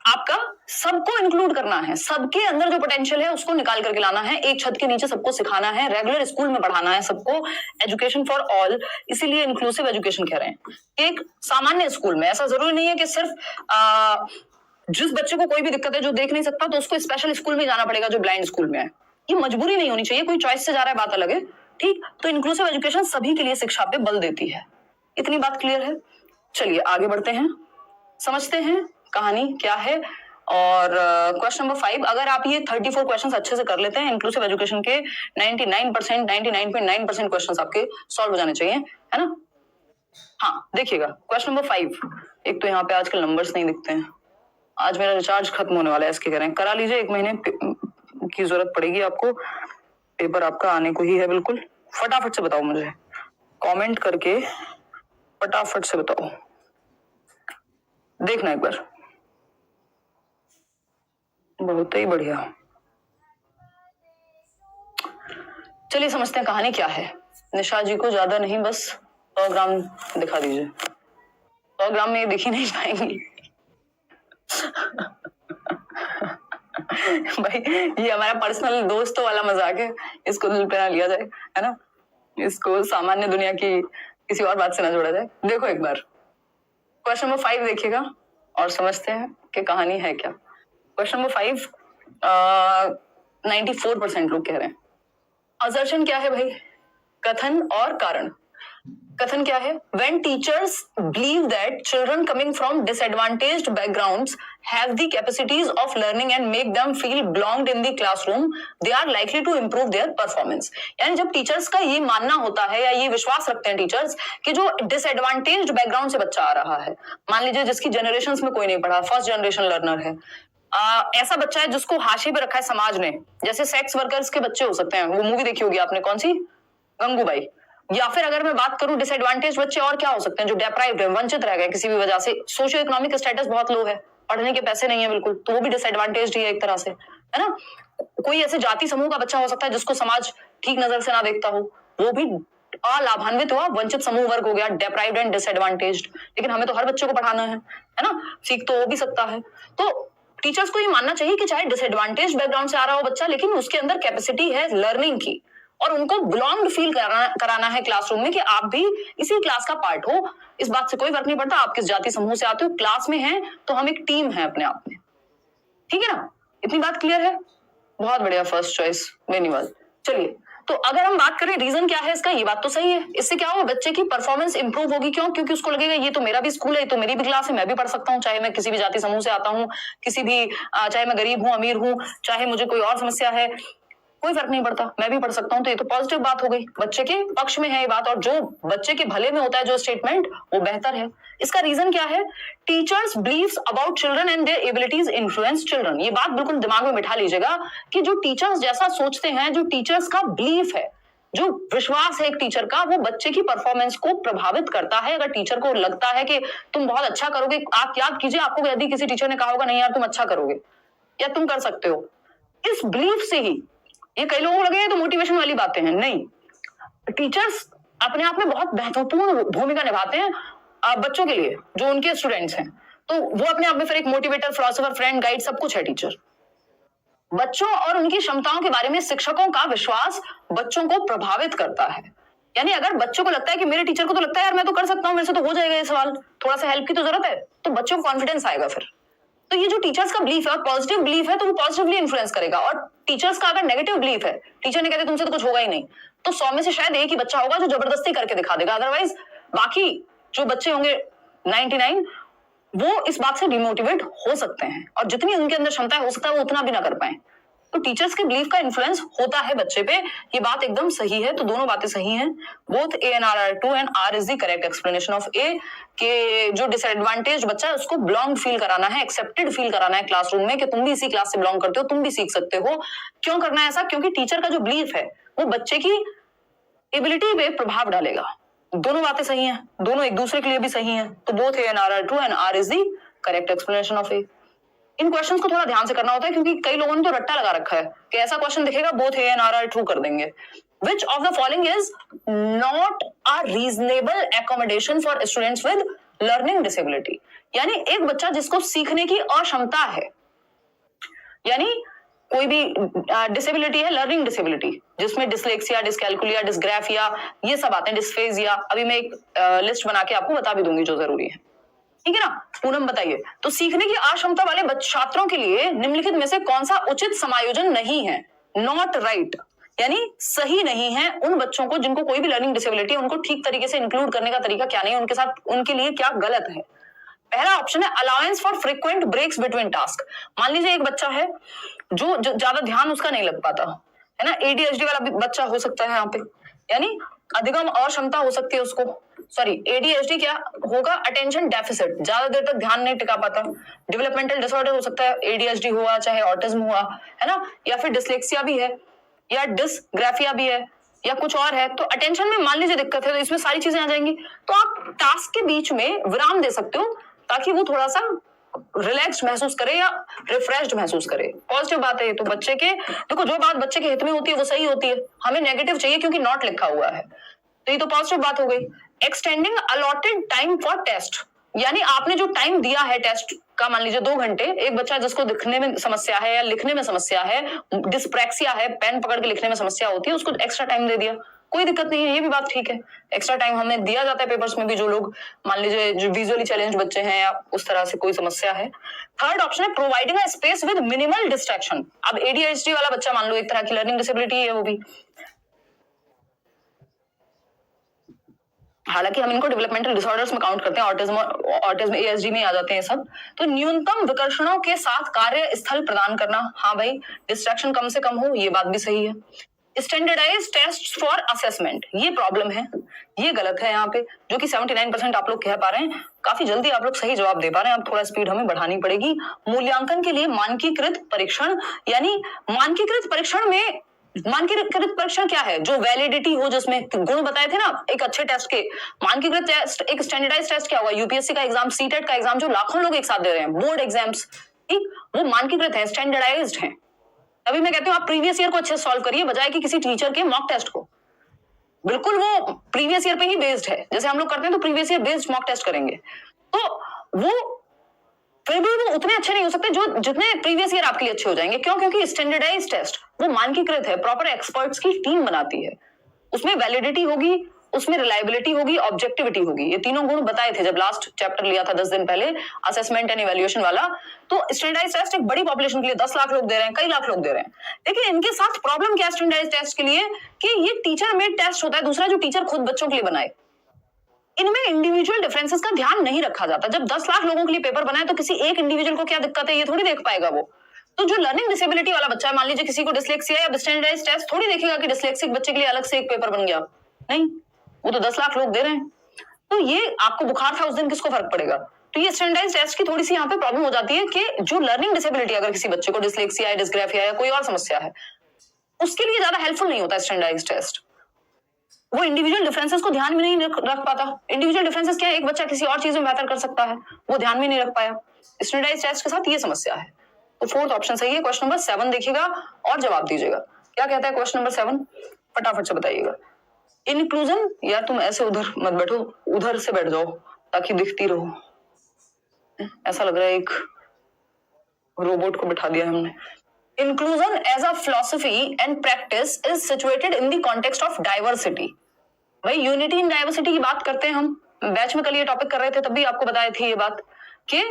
आपका सबको इंक्लूड करना है, सबके अंदर जो पोटेंशियल है उसको निकाल करके लाना है, एक छत के नीचे सबको सिखाना है, रेगुलर स्कूल में पढ़ाना है सबको, एजुकेशन फॉर ऑल, इसीलिए इंक्लूसिव एजुकेशन कह रहे हैं। एक सामान्य स्कूल में, ऐसा जरूरी नहीं है कि सिर्फ जिस बच्चे को कोई भी दिक्कत है, जो देख नहीं सकता, तो उसको स्पेशल स्कूल में जाना पड़ेगा जो ब्लाइंड स्कूल में है। ये मजबूरी नहीं होनी चाहिए, कोई चॉइस से जा रहा है बात अलग है, ठीक। तो इंक्लूसिव एजुकेशन सभी के लिए शिक्षा पे बल देती है। इतनी बात क्लियर है। चलिए आगे बढ़ते हैं, समझते हैं कहानी क्या है। और क्वेश्चन नंबर 5, अगर आप ये 34 क्वेश्चंस अच्छे से कर लेते हैं, इंक्लूसिव एजुकेशन के 99%, 99.9% क्वेश्चंस आपके सॉल्व हो जाने चाहिए, है ना। हाँ देखिएगा, क्वेश्चन नंबर 5, एक तो यहाँ पे आजकल नंबर्स नहीं दिखते हैं, आज मेरा रिचार्ज खत्म होने वाला है, इसके कह रहे हैं करा लीजिए, 1 महीने की जरूरत पड़ेगी आपको, पेपर आपका आने को ही है बिल्कुल। फटाफट से बताओ मुझे, कमेंट करके फटाफट से बताओ, देखना एक बार, बहुत ही बढ़िया। चलिए समझते हैं कहानी क्या है। निशा जी को ज्यादा नहीं, बस 100 ग्राम दिखा दीजिए, 100 ग्राम में दिख ही नहीं पाएंगी भाई ये हमारा पर्सनल दोस्तों वाला मजाक है, इसको दिल पे ना लिया जाए, है ना। इसको सामान्य दुनिया की किसी और बात से ना जोड़ा जाए। देखो एक बार क्वेश्चन नंबर 5 देखिएगा और समझते हैं कि कहानी है क्या। क्वेश्चन नंबर 5, 94% लोग कह रहे हैं। असर्शन क्या है भाई, कथन और कारण। कथन क्या है, when teachers believe that children coming from disadvantaged backgrounds have the capacities of learning and make them feel belonged in the classroom, they are likely to improve their performance। यानी जब टीचर्स का ये मानना होता है या ये विश्वास रखते हैं टीचर्स कि जो डिसएडवांटेज्ड बैकग्राउंड से बच्चा आ रहा है, मान लीजिए जिसकी जनरेशंस में कोई नहीं पढ़ा, फर्स्ट जनरेशन लर्नर है, ऐसा बच्चा है जिसको हाशिए पे रखा है समाज ने, जैसे सेक्स वर्कर्स के बच्चे हो सकते हैं, वो मूवी देखी होगी आपने, कौन सी, गंगूबाई। या फिर अगर मैं बात करूं डिसएडवांटेज बच्चे और क्या हो सकते हैं, जो डेप्राइव्ड है, वंचित रह गए किसी भी वजह से, सोशियो इकोनॉमिक स्टेटस बहुत लो है, पढ़ने के पैसे नहीं है बिल्कुल, तो वो भी डिसएडवांटेज ही है एक तरह से, है ना। कोई ऐसे जाति समूह का बच्चा हो सकता है जिसको समाज ठीक नजर से ना देखता हो, वो भी अलाभान्वित हुआ, वंचित समूह वर्ग हो गया, डेप्राइव्ड एंड डिसएडवांटेज्ड। लेकिन हमें तो हर बच्चे को पढ़ाना है ना, सीख तो वो भी सकता है। तो टीचर्स को ये मानना चाहिए कि चाहे डिसएडवांटेज बैकग्राउंड से आ रहा हो बच्चा, लेकिन उसके अंदर कैपेसिटी है लर्निंग की, और उनको बिलोंग्ड फील कराना है क्लासरूम में कि आप भी इसी क्लास का पार्ट हो। इस बात से कोई फर्क नहीं पड़ता आप किस जाति समूह से आते हो, क्लास में हैं तो हम एक टीम है अपने आप में, ठीक है ना। इतनी बात क्लियर है, बहुत बढ़िया, फर्स्ट चॉइस बेनीवाल। चलिए, तो अगर हम बात करें रीजन क्या है इसका, ये बात तो सही है, इससे क्या होगा, बच्चे की परफॉर्मेंस इंप्रूव होगी। क्यों? क्योंकि उसको लगेगा ये तो मेरा भी स्कूल है, तो मेरी भी क्लास है, मैं भी पढ़ सकता हूँ, चाहे मैं किसी भी जाति समूह से आता हूँ, किसी भी चाहे मैं गरीब हूँ, अमीर हूँ, चाहे मुझे कोई और समस्या है, कोई फर्क नहीं पड़ता, मैं भी पढ़ सकता हूँ। तो ये तो पॉजिटिव बात हो गई, बच्चे के पक्ष में है ये बात, और जो बच्चे के भले में होता है जो स्टेटमेंट, वो बेहतर है। इसका रीजन क्या है, teachers believes about children and their abilities influence children. ये बात बिल्कुल दिमाग में बिठा लीजिएगा कि जो टीचर्स जैसा सोचते हैं, जो टीचर्स का बिलीफ है, जो विश्वास है एक टीचर का, वो बच्चे की परफॉर्मेंस को प्रभावित करता है। अगर टीचर को लगता है कि तुम बहुत अच्छा करोगे, आप याद कीजिए आपको यदि किसी टीचर ने कहा होगा नहीं यार तुम अच्छा करोगे या तुम कर सकते हो, इस बिलीफ से ही, ये कई लोगों को लगे तो मोटिवेशन वाली बातें हैं, नहीं, टीचर्स अपने आप में बहुत महत्वपूर्ण भूमिका निभाते हैं बच्चों के लिए जो उनके स्टूडेंट्स हैं। तो वो अपने आप में फिर एक मोटिवेटर, फिलोसोफर, फ्रेंड, गाइड सब कुछ है टीचर। बच्चों और उनकी क्षमताओं के बारे में शिक्षकों का विश्वास बच्चों को प्रभावित करता है। यानी अगर बच्चों को लगता है कि मेरे टीचर को तो लगता है यार मैं तो कर सकता हूं, मेरे से तो हो जाएगा ये सवाल, थोड़ा सा हेल्प की तो जरूरत है, तो बच्चों को कॉन्फिडेंस आएगा फिर। तो ये जो टीचर्स का बिलीफ है और पॉजिटिव बिलीफ है तो वो पॉजिटिवली इन्फ्लुएंस करेगा। और टीचर्स का अगर नेगेटिव बिलीफ है, टीचर ने कहते तुमसे तो कुछ होगा ही नहीं, तो 100 में से शायद एक ही बच्चा होगा जो जबरदस्ती करके दिखा देगा, अदरवाइज बाकी जो बच्चे होंगे 99 वो इस बात से डिमोटिवेट हो सकते हैं और जितनी उनके अंदर क्षमता हो सकता है वो उतना भी ना कर पाए। तो टीचर्स के बिलीफ का इन्फ्लुएंस होता है बच्चे पे, ये बात एकदम सही है। तो दोनों बातें सही हैं। Both A and R are true and R is the correct explanation of A के जो डिसएडवांटेज बच्चा है उसको बिलोंग फील कराना है, एक्सेप्टेड फील कराना है क्लासरूम में कि तुम भी इसी क्लास से बिलोंग करते हो, तुम भी सीख सकते हो। क्यों करना है ऐसा? क्योंकि टीचर का जो बिलीफ है वो बच्चे की एबिलिटी पे प्रभाव डालेगा। दोनों बातें सही हैं, दोनों एक दूसरे के लिए भी सही हैं। तो both A and R are true and R is the correct explanation of A. इन क्वेश्चंस को थोड़ा ध्यान से करना होता है क्योंकि कई लोगों ने तो रट्टा लगा रखा है कि ऐसा क्वेश्चन दिखेगा both A and R are true कर देंगे। Which of the following is not a reasonable accommodation for students with learning disability? यानी एक बच्चा जिसको सीखने की अक्षमता है, यानी कोई भी डिसेबिलिटी है, लर्निंग डिसेबिलिटी, जिसमें डिसलेक्सिया, डिसकैलकुलिया, डिसग्राफिया ये सब आते हैं, डिस्फेजिया, अभी मैं एक लिस्ट बना के आपको बता भी दूंगी जो जरूरी है, ठीक है ना। पूनम बताइए, तो सीखने की अक्षमता वाले छात्रों के लिए निम्नलिखित में से कौन सा उचित समायोजन नहीं है? नॉट राइट, यानी सही नहीं है। उन बच्चों को जिनको कोई भी लर्निंग डिसेबिलिटी है उनको ठीक तरीके से इंक्लूड करने का तरीका क्या नहीं है, उनके साथ उनके लिए क्या गलत है। पहला ऑप्शन है allowance for frequent breaks between task. मान लीजिए एक बच्चा है जो ज्यादा ध्यान उसका नहीं लग पाता है ना, एडीएचडी वाला बच्चा हो सकता है यहाँ पे, यानी अधिगम और क्षमता हो सकती है उसको, सॉरी एडीएचडी क्या होगा, अटेंशन डेफिसिट, ज्यादा देर तक ध्यान नहीं टिका पाता। डेवलपमेंटल डिसऑर्डर हो सकता है, एडीएचडी हुआ चाहे ऑटिज्म हुआ, है ना, या फिर डिसलेक्सिया भी है या डिसग्राफिया भी है या कुछ और है। तो अटेंशन में मान लीजिए दिक्कत है तो इसमें सारी चीजें आ जाएंगी। तो आप टास्क के बीच में विराम दे सकते हो ताकि वो थोड़ा सा रिलैक्स्ड महसूस करे या रिफ्रेश्ड महसूस करे। पॉजिटिव बात है ये तो। बच्चे के देखो जो बात बच्चे के हित में होती है वो सही होती है, हमें नेगेटिव चाहिए क्योंकि नॉट लिखा हुआ है, तो ये तो पॉजिटिव बात हो गई। Extending allotted time for test, यानी आपने जो टाइम दिया है टेस्ट का, मान लीजिए 2 घंटे, एक बच्चा जिसको दिखने में समस्या है या लिखने में समस्या है, डिस्प्रैक्सिया है, पेन पकड़ के लिखने में समस्या होती है, उसको एक्स्ट्रा टाइम दे दिया, कोई दिक्कत नहीं है, ये भी बात ठीक है। एक्स्ट्रा टाइम हमें दिया जाता है पेपर्स में भी, जो लोग मान लीजिए जो विजुअली चैलेंज बच्चे हैं या उस तरह से कोई समस्या है। थर्ड ऑप्शन है providing a space with minimal distraction. अब एडीएचडी वाला बच्चा मान लो एक तरह की लर्निंग डिसेबिलिटी है वो भी, हालांकि हम इनको डेवलपमेंटल डिसऑर्डर्स में काउंट करते हैं, ऑटिज्म एएसडी में आ जाते हैं सब। तो न्यूनतम विकर्षणों के साथ कार्य स्थल प्रदान करना, हाँ भाई डिस्ट्रैक्शन कम से कम हो, ये बात भी सही है। स्टैंडर्डाइज टेस्ट फॉर असेसमेंट, ये प्रॉब्लम है, ये गलत है यहाँ पे, जो कि 79% आप लोग कह पा रहे हैं। काफी जल्दी आप लोग सही जवाब दे पा रहे हैं, अब थोड़ा स्पीड हमें बढ़ानी पड़ेगी। मूल्यांकन के लिए मानकीकृत परीक्षण, यानी मानकीकृत परीक्षण में मानकीकृत परीक्षण क्या है? जो वैलिडिटी हो, जिसमें गुण बताए थे ना एक अच्छे टेस्ट के। मानकीकृत टेस्ट, एक स्टैंडर्डाइज टेस्ट क्या होगा? यूपीएससी का एग्जाम, सीटेट का एग्जाम, जो लाखों लोग एक साथ दे रहे हैं, बोर्ड एग्जाम्स, ठीक, वो मानकीकृत है, स्टैंडर्डाइज्ड है। अभी मैं कहती हूँ आप प्रीवियस ईयर को अच्छे से सॉल्व करिए बजाय कि किसी टीचर के मॉक टेस्ट को। बिल्कुल वो प्रीवियस ईयर पे ही बेस्ड है, जैसे हम लोग करते हैं तो previous year based mock test करेंगे, तो वो फिर भी वो उतने अच्छे नहीं हो सकते जो जितने प्रीवियस ईयर आपके लिए अच्छे हो जाएंगे। क्यों? क्योंकि स्टैंडर्डाइज टेस्ट वो मानकीकृत है, प्रॉपर एक्सपर्ट्स की टीम बनाती है, उसमें वैलिडिटी होगी, उसमें रिलायबिलिटी होगी, ऑब्जेक्टिविटी होगी। ये तीनों गुण बताए थे जब लास्ट चैप्टर लिया था 10 दिन पहले, असेसमेंट एंड इवैल्यूएशन वाला। तो स्टैंडर्डाइज टेस्ट एक बड़ी पॉपुलेशन के लिए 10 लाख लोग दे रहे हैं, कई लाख लोग दे रहे हैं, लेकिन इनके साथ प्रॉब्लम क्या है स्टैंडर्डाइज टेस्ट के लिए कि ये टीचर मेड टेस्ट होता है, दूसरा जो टीचर खुद बच्चों के लिए बनाए। इनमें इंडिविजुअल डिफरेंसेस का ध्यान नहीं रखा जाता। जब 10 लाख लोगों के लिए पेपर बनाए तो किसी एक इंडिविजुअल को क्या दिक्कत है ये थोड़ी देख पाएगा वो। तो जो लर्निंग डिसेबिलिटी वाला बच्चा है, मान लीजिए किसी को डिसलेक्सिया या स्टैंडर्डाइज टेस्ट थोड़ी देखेगा कि डिसलेक्सिक बच्चे के लिए अलग से एक पेपर बन गया, नहीं, वो तो 10 लाख लोग दे रहे हैं। तो ये आपको बुखार था उस दिन, किसको फर्क पड़ेगा? तो ये स्टैंडर्डाइज टेस्ट की थोड़ी सी यहाँ पे प्रॉब्लम हो जाती है कि जो लर्निंग डिसेबिलिटी, अगर किसी बच्चे को डिसलेक्सिया या डिसग्राफिया या कोई और समस्या है, उसके लिए ज्यादा हेल्पफुल नहीं होता स्टैंडर्डाइज टेस्ट। वो इंडिविजुअल डिफरेंसेस को ध्यान में नहीं रख पाता। इंडिविजुअल डिफरेंसेस क्या है, एक बच्चा किसी और चीज में बेहतर कर सकता है, वो ध्यान में नहीं रख पाया। स्टैंडर्डाइज्ड टेस्ट के साथ ये समस्या है। तो फोर्थ ऑप्शन सही है। क्वेश्चन नंबर 7 देखिएगा और जवाब दीजिएगा। क्या कहता है क्वेश्चन नंबर 7, फटाफट से बताइएगा। इंक्लूजन, यार तुम ऐसे उधर मत बैठो, उधर से बैठ जाओ ताकि दिखती रहो। ऐसा लग रहा है एक रोबोट को बिठा दिया हमने। Inclusion as a philosophy and practice is situated in the context of diversity. भाई यूनिटी इन डाइवर्सिटी की बात करते हैं हम। बैच में कल ये टॉपिक कर रहे थे, तब भी आपको बताए थे ये बात कि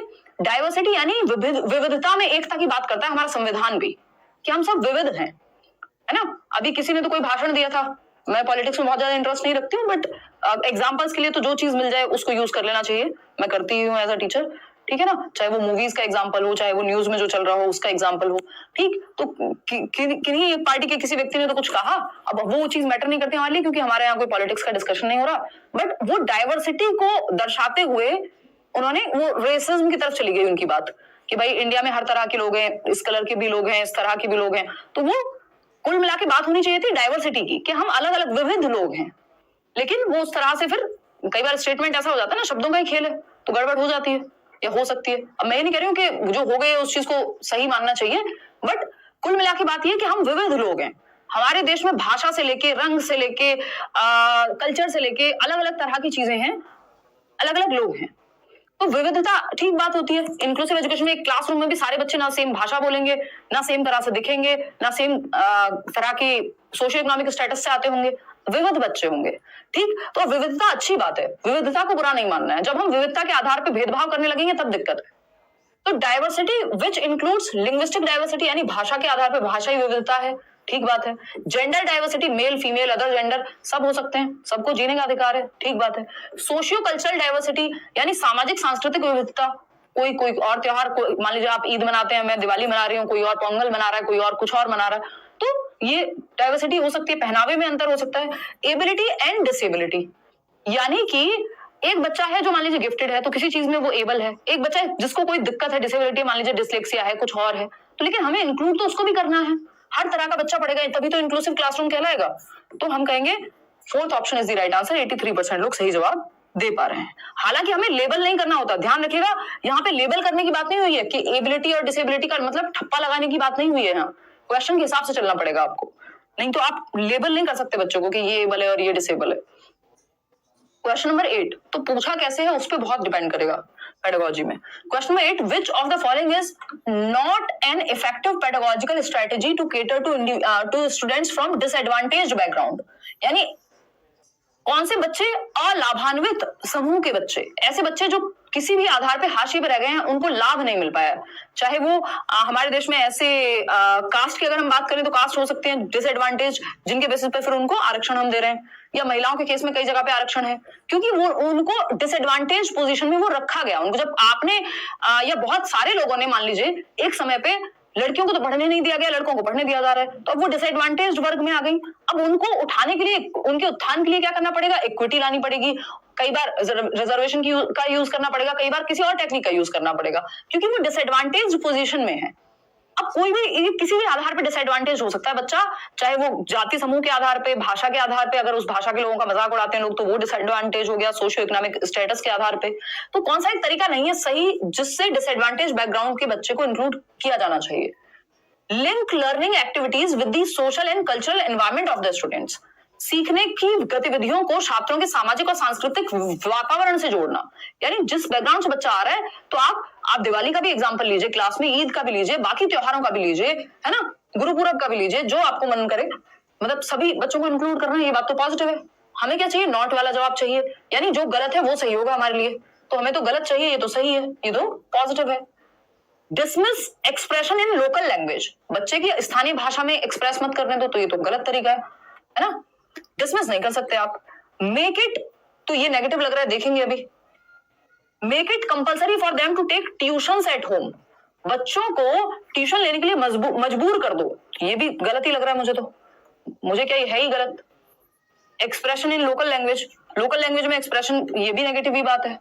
डाइवर्सिटी यानी विविधता में एकता की बात करता है हमारा संविधान भी, कि हम सब विविध हैं, है ना। अभी किसी ने तो कोई भाषण दिया था, मैं पॉलिटिक्स में बहुत ज्यादा इंटरेस्ट नहीं रखती हूँ, बट एग्जाम्पल्स के लिए तो जो चीज मिल जाए उसको यूज कर लेना चाहिए। मैं करती हूँ एज अ टीचर, ठीक है ना। चाहे वो मूवीज का एग्जाम्पल हो, चाहे वो न्यूज में जो चल रहा हो उसका एग्जाम्पल हो, ठीक। तो किन्हीं एक पार्टी के किसी व्यक्ति ने तो कुछ कहा, अब वो चीज मैटर नहीं करती हमारे लिए, क्योंकि हमारे यहाँ कोई पॉलिटिक्स का डिस्कशन नहीं हो रहा। बट वो डाइवर्सिटी को दर्शाते हुए उन्होंने वो रेसिज्म की तरफ चली गई उनकी बात, कि भाई इंडिया में हर तरह के लोग हैं, इस कलर के भी लोग हैं, इस तरह के भी लोग हैं। तो वो कुल मिला के बात होनी चाहिए थी डाइवर्सिटी की, कि हम अलग अलग विविध लोग हैं। लेकिन वो उस तरह से फिर कई बार स्टेटमेंट ऐसा हो जाता है ना, शब्दों का ही खेल है, तो गड़बड़ हो जाती है या हो सकती है। अब मैं ये नहीं कह रही हूँ कि जो हो गए उस चीज को सही मानना चाहिए, बट कुल मिला के बात ये कि हम विविध लोग हैं। हमारे देश में भाषा से लेके, रंग से लेके, कल्चर से लेके अलग अलग तरह की चीजें हैं, अलग अलग लोग हैं। तो विविधता ठीक बात होती है। इंक्लूसिव एजुकेशन में एक क्लासरूम में भी सारे बच्चे ना सेम भाषा बोलेंगे, ना सेम तरह से दिखेंगे, ना सेम तरह के सोशियो इकोनॉमिक स्टेटस से आते होंगे, विविध बच्चे होंगे, ठीक। तो विविधता अच्छी बात है, विविधता को बुरा नहीं मानना है। जब हम विविधता के आधार पर भेदभाव करने लगेंगे तब दिक्कत है। तो diversity which includes linguistic diversity, यानी भाषा के आधार पर भाषाई विविधता है, ठीक बात है। Gender diversity, male female other gender सब हो सकते हैं, सबको जीने का अधिकार है, ठीक बात है। सोशियो कल्चरल डाइवर्सिटी यानी सामाजिक सांस्कृतिक विविधता, कोई कोई और त्योहार, मान लीजिए आप ईद मनाते हैं, मैं दिवाली मना रही हूँ, कोई और पोंगल मना रहा है, कोई और कुछ और मना रहा है, तो ये डाइवर्सिटी हो सकती है। पहनावे में अंतर हो सकता है। एबिलिटी एंड डिसेबिलिटी, यानी कि एक बच्चा है जो मान लीजिए गिफ्टेड है, तो किसी चीज में वो एबल है। एक बच्चा है जिसको कोई दिक्कत है, डिसेबिलिटी, मान लीजिए डिसलेक्सिया है, कुछ और है, तो लेकिन हमें इंक्लूड तो उसको भी करना है। हर तरह का बच्चा पढ़ेगा, तभी तो इंक्लूसिव क्लासरूम कहलाएगा। तो हम कहेंगे fourth option is the right answer. 83% लोग सही जवाब दे पा रहे हैं। हालांकि हमें लेबल नहीं करना होता, ध्यान रखिएगा। यहाँ पे लेबल करने की बात नहीं हुई है कि एबिलिटी और डिसेबिलिटी का मतलब ठप्पा लगाने की बात नहीं हुई है। यहाँ क्वेश्चन के हिसाब से चलना पड़ेगा आपको, नहीं तो आप लेबल नहीं कर सकते बच्चों को कि ये एबल है और ये डिसेबल है। क्वेश्चन नंबर 8, तो पूछा कैसे है उस पर बहुत डिपेंड करेगा पेडागोजी में। Question number 8, which of the following is not an effective pedagogical strategy to cater to students from disadvantaged background, यानी कौन से बच्चे अलाभान्वित समूह के बच्चे, ऐसे बच्चे जो किसी भी आधार पे हाशिए पे रह गए हैं, उनको लाभ नहीं मिल पाया। चाहे वो हमारे देश में ऐसे कास्ट की अगर हम बात करें तो कास्ट हो सकते हैं डिसएडवांटेज, जिनके बेसिस पे फिर उनको आरक्षण हम दे रहे हैं, या महिलाओं के केस में कई जगह पे आरक्षण है, क्योंकि वो उनको डिसएडवांटेज पोजीशन में वो रखा गया। उनको जब आपने या बहुत सारे लोगों ने मान लीजिए एक समय पे लड़कियों को तो पढ़ने नहीं दिया गया, लड़कों को पढ़ने दिया जा रहा है, तो अब वो डिसएडवांटेज वर्ग में आ गई। अब उनको उठाने के लिए, उनके उत्थान के लिए क्या करना पड़ेगा, इक्विटी लानी पड़ेगी, कई बार रिजर्वेशन का यूज करना पड़ेगा, कई बार किसी और टेक्निक का यूज करना पड़ेगा, क्योंकि वो डिसएडवांटेज पोजीशन में है। अब कोई भी किसी भी आधार पे डिसएडवांटेज हो सकता है बच्चा, चाहे वो जाति समूह के आधार पे, भाषा के आधार पे, अगर उस भाषा के लोगों का मजाक उड़ाते हैं लोग तो वो डिसएडवांटेज हो गया, सोशियो इकोनॉमिक स्टेटस के आधार पे। तो कौन सा एक तरीका नहीं है सही जिससे डिसएडवांटेज बैकग्राउंड के बच्चे को इंक्लूड किया जाना चाहिए। Link learning activities with the social and cultural environment of the students, सीखने की गतिविधियों को छात्रों के सामाजिक और सांस्कृतिक वातावरण से जोड़ना, यानी जिस बैकग्राउंड से बच्चा आ रहा है, तो आप दिवाली का भी एग्जांपल लीजिए, क्लास में ईद का भी लीजिए, बाकी त्योहारों का भी लीजिए, है ना, गुरुपूरब का भी लीजिए, जो आपको मन करे, मतलब सभी बच्चों को इंक्लूड करना है, ये बात तो पॉजिटिव है। हमें क्या चाहिए, नॉट वाला जवाब चाहिए, यानी जो गलत है वो सही होगा हमारे लिए, तो हमें तो गलत चाहिए, ये तो सही है, ये तो पॉजिटिव है। Dismiss expression in local language, बच्चे की स्थानीय भाषा में एक्सप्रेस मत करने दो, तो ये तो गलत तरीका है ना, डिसमिस नहीं कर सकते आप। मेक इट, तो ये नेगेटिव लग रहा है, देखेंगे अभी। Make it compulsory for them to take tuitions at home, बच्चों को ट्यूशन लेने के लिए मजबूर कर दो, ये भी गलत ही लग रहा है मुझे, तो मुझे क्या है ही गलत। Expression in local language, local language में एक्सप्रेशन, ये भी नेगेटिव ही बात है।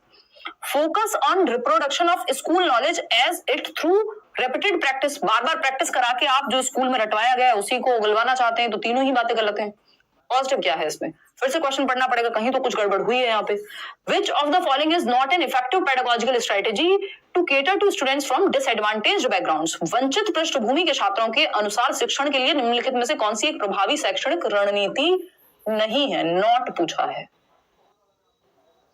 Focus on reproduction of school knowledge as it through repeated practice, बार बार प्रैक्टिस करा के आप जो स्कूल में रटवाया गया है उसी को उगलवाना चाहते हैं, तो तीनों ही बातें गलत हैं। पॉजिटिव क्या है इसमें, फिर से क्वेश्चन पढ़ना पड़ेगा, कहीं तो कुछ गड़बड़ हुई है यहाँ पे। Which of the following is not an effective pedagogical strategy to cater to students from disadvantaged backgrounds? वंचित पृष्ठभूमि के छात्रों के अनुसार शिक्षण के लिए निम्नलिखित में से कौन सी एक प्रभावी शैक्षणिक रणनीति नहीं है? नॉट पूछा है।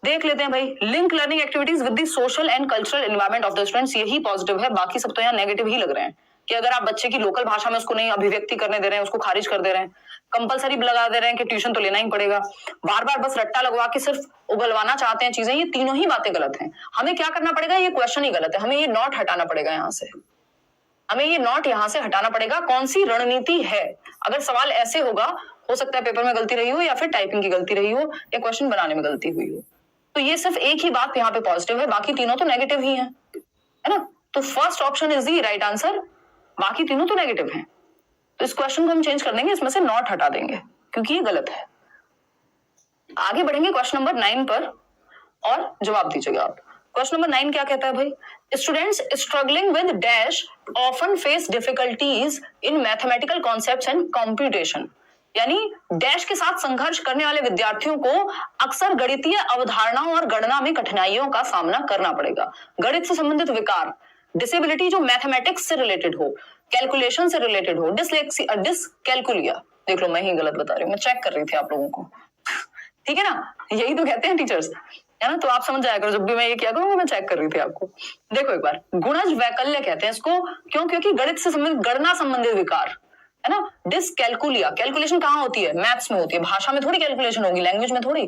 देख लेते हैं भाई, link learning activities with the social and cultural environment of the students, यही पॉजिटिव है, बाकी सब तो यहाँ नेगेटिव ही लग रहे हैं कि अगर आप बच्चे की लोकल भाषा में उसको नहीं अभिव्यक्ति करने दे रहे हैं, उसको खारिज कर दे रहे हैं, कंपलसरी लगा दे रहे हैं कि ट्यूशन तो लेना ही पड़ेगा, बार बार बस रट्टा लगवा के सिर्फ उगलवाना चाहते हैं चीजें, ये तीनों ही बातें गलत हैं। हमें क्या करना पड़ेगा? ये क्वेश्चन ही गलत है, हमें ये नॉट हटाना पड़ेगा यहाँ से, हमें ये नॉट यहाँ से हटाना पड़ेगा। कौन सी रणनीति है? अगर सवाल ऐसे होगा, हो सकता है पेपर में गलती रही हो या फिर टाइपिंग की गलती रही हो या क्वेश्चन बनाने में गलती हुई हो, तो ये सिर्फ एक ही बात यहाँ पे पॉजिटिव है, बाकी तीनों तो नेगेटिव ही है ना। तो first option is the right answer, बाकी तीनों तो नेगेटिव हैं। तो इस क्वेश्चन को हम चेंज कर देंगे, इसमें से नॉट हटा देंगे क्योंकि ये गलत है। आगे बढ़ेंगे क्वेश्चन नंबर 9 पर और जवाब दीजिएगा आप। क्वेश्चन नंबर 9 क्या कहता है भाई? Students struggling with dash often face difficulties in mathematical concepts and computation, यानी डैश के साथ संघर्ष करने वाले विद्यार्थियों को अक्सर गणितीय अवधारणाओं और गणना में कठिनाइयों का सामना करना पड़ेगा। गणित से संबंधित विकार, डिसेबिलिटी जो मैथमेटिक्स से रिलेटेड हो, कैलकुलेशन से रिलेटेड हो, डिसकैलकुलिया, देख लो मैं ही गलत बता रही हूँ, मैं चेक कर रही थी आप लोगों को, ठीक है ना, यही तो कहते हैं टीचर्स, है ना। तो आप समझ जाया करो, जब भी मैं ये किया करूंगा मैं चेक कर रही थी आपको। देखो एक बार, गुणज वैकल्य कहते हैं इसको, क्यों? क्योंकि गणित से संबंधित, गणना संबंधित विकार, है ना। डिसकैलकुलिया, कैलकुलेशन कहाँ होती है? मैथ्स में होती है, भाषा में थोड़ी कैलकुलेशन होगी, लैंग्वेज में थोड़ी।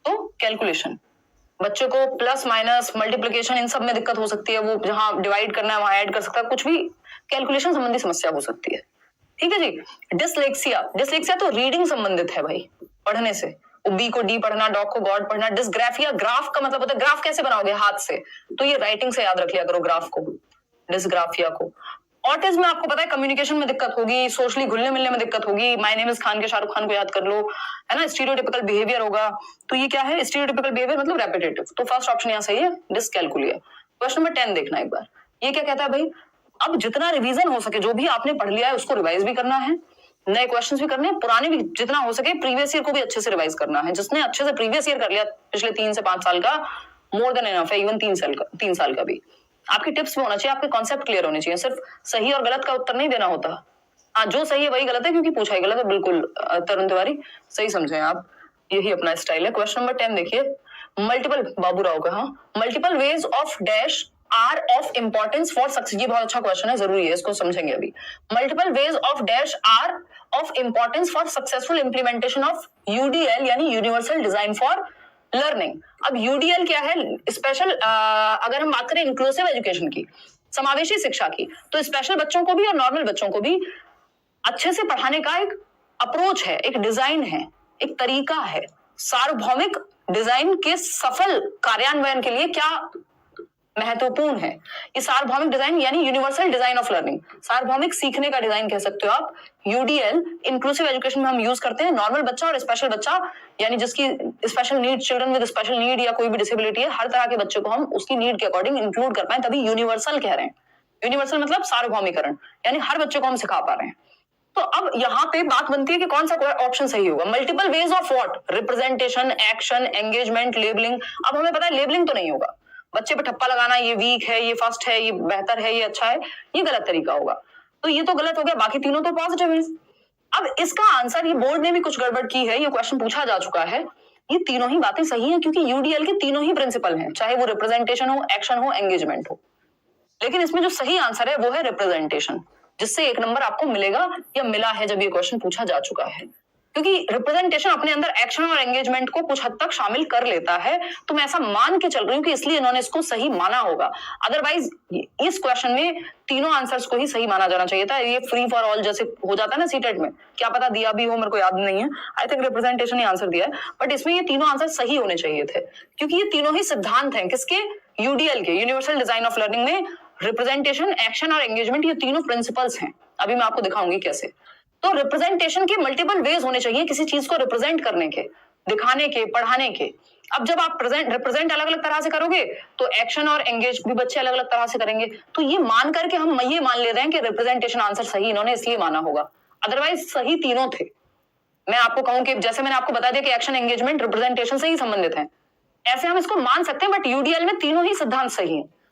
तो कैलकुलेशन, बच्चे को प्लस माइनस मल्टीप्लिकेशन इन सब में दिक्कत हो सकती है, वो जहां डिवाइड करना है वहां ऐड कर सकता है, कुछ भी कैलकुलेशन संबंधी समस्या हो सकती है, ठीक है जी। डिसलेक्सिया, डिसलेक्सिया तो रीडिंग संबंधित है भाई, पढ़ने से, बी को डी पढ़ना, डॉग को गॉड पढ़ना। डिसग्राफिया, ग्राफ का मतलब होता है ग्राफ कैसे बनाओगे? हाथ से, तो ये राइटिंग से याद रख लिया करो ग्राफ को, डिसग्राफिया को। ऑटिज्म में आपको पता है कम्युनिकेशन में दिक्कत होगी, सोशली घुलने मिलने में दिक्कत होगी, माय नेम इज खान के शाहरुख खान को याद कर लो, है ना। स्टीरियोटिपिकल बिहेवियर होगा, तो ये क्या है? स्टीरियोटिपिकल बिहेवियर मतलब रेपिटेटिव, तो फर्स्ट ऑप्शन यहाँ सही है, डिसकैलकुलिया। क्वेश्चन नंबर 10 देखना एक बार, ये क्या कहता है भाई? अब जितना रिवीजन हो सके, जो भी आपने पढ़ लिया है उसको रिवाइज भी करना है, नए क्वेश्चंस भी करने हैं, पुराने भी जितना हो सके, प्रीवियस ईयर को भी अच्छे से रिवाइज करना है। जिसने अच्छे से प्रीवियस ईयर कर लिया पिछले 3 से 5 साल का, मोर देन एनफ है, इवन 3 साल का भी। आपकी टिप्स भी होना चाहिए, आपके कॉन्सेप्ट क्लियर होने चाहिए, सिर्फ सही और गलत का उत्तर नहीं देना होता। हाँ, जो सही है वही गलत है क्योंकि पूछा ही गलत है, बिल्कुल तरुण तिवारी सही समझे आप, यही अपना स्टाइल है। क्वेश्चन नंबर 10 देखिए, मल्टीपल, बाबू राव का, हाँ, multiple ways of dash are of importance for success, ये बहुत अच्छा क्वेश्चन है, जरूरी है, इसको समझेंगे अभी। Multiple ways of dash are of importance for successful implementation of UDL, यानी यूनिवर्सल डिजाइन फॉर लर्निंग। अब यूडीएल क्या है? स्पेशल, अगर हम बात करें इंक्लूसिव एजुकेशन की, समावेशी शिक्षा की, तो स्पेशल बच्चों को भी और नॉर्मल बच्चों को भी अच्छे से पढ़ाने का एक अप्रोच है, एक डिजाइन है, एक तरीका है। सार्वभौमिक डिजाइन के सफल कार्यान्वयन के लिए क्या महत्वपूर्ण है? ये सार्वभौमिक डिजाइन यानी यूनिवर्सल डिजाइन ऑफ लर्निंग, सार्वभौमिक सीखने का डिजाइन कह सकते हो आप। यूडीएल इंक्लूसिव एजुकेशन में हम यूज करते हैं, नॉर्मल बच्चा और स्पेशल बच्चा, यानी जिसकी special need, children with special need या कोई भी डिसेबिलिटी है, हर तरह के बच्चे को हम उसकी नीड के अकॉर्डिंग इंक्लूड कर पाए, तभी यूनिवर्सल कह रहे हैं। यूनिवर्सल मतलब सार्वभौमिकरण, यानी हर बच्चे को हम सिखा पा रहे हैं। तो अब यहाँ पे बात बनती है कि कौन सा ऑप्शन सही होगा? Multiple ways of what? Representation, action, engagement, labelling. अब हमें पता है लेबलिंग तो नहीं होगा, बच्चे पे ठप्पा लगाना, ये वीक है, ये फर्स्ट है, ये बेहतर है, ये अच्छा है, ये गलत तरीका होगा, तो ये तो गलत हो गया, बाकी तीनों तो पॉजिटिव है। अब इसका आंसर, ये बोर्ड ने भी कुछ गड़बड़ की है, ये क्वेश्चन पूछा जा चुका है, ये तीनों ही बातें सही हैं क्योंकि यूडीएल के तीनों ही प्रिंसिपल हैं, चाहे वो रिप्रेजेंटेशन हो, एक्शन हो, एंगेजमेंट हो। लेकिन इसमें जो सही आंसर है वो है रिप्रेजेंटेशन, जिससे 1 नंबर आपको मिलेगा या मिला है जब ये क्वेश्चन पूछा जा चुका है, क्योंकि रिप्रेजेंटेशन अपने अंदर एक्शन और एंगेजमेंट को कुछ हद तक शामिल कर लेता है। तो मैं ऐसा मान के चल रही हूँ कि इसलिए इन्होंने इसको सही माना होगा, अदरवाइज इस क्वेश्चन में तीनों आंसर्स को ही सही माना जाना चाहिए था। ये फ्री फॉर ऑल जैसे हो जाता है ना सीटेट में, क्या पता दिया भी हो, मेरे को याद नहीं है, I think representation he answer दिया है, बट इसमें ये तीनों आंसर सही होने चाहिए थे क्योंकि ये तीनों ही सिद्धांत हैं किसके? यूडीएल के, यूनिवर्सल डिजाइन ऑफ लर्निंग में रिप्रेजेंटेशन, एक्शन और एंगेजमेंट ये तीनों प्रिंसिपल्स हैं। अभी मैं आपको दिखाऊंगी कैसे। तो रिप्रेजेंटेशन के मल्टीपल वेज होने चाहिए किसी चीज को रिप्रेजेंट करने के, दिखाने के, पढ़ाने के। अब जब आप रिप्रेजेंट अलग अलग तरह से करोगे तो एक्शन और एंगेज भी बच्चे अलग अलग तरह से करेंगे। तो ये मान करके हम ये मान ले रहे हैं कि रिप्रेजेंटेशन आंसर सही इन्होंने इसलिए माना होगा, अदरवाइज सही तीनों थे। मैं आपको कहूं कि जैसे मैंने आपको बता दिया कि एक्शन, एंगेजमेंट, रिप्रेजेंटेशन से ही संबंधित है, ऐसे हम इसको मान सकते हैं, बट यूडीएल में तीनों ही सिद्धांत सही है।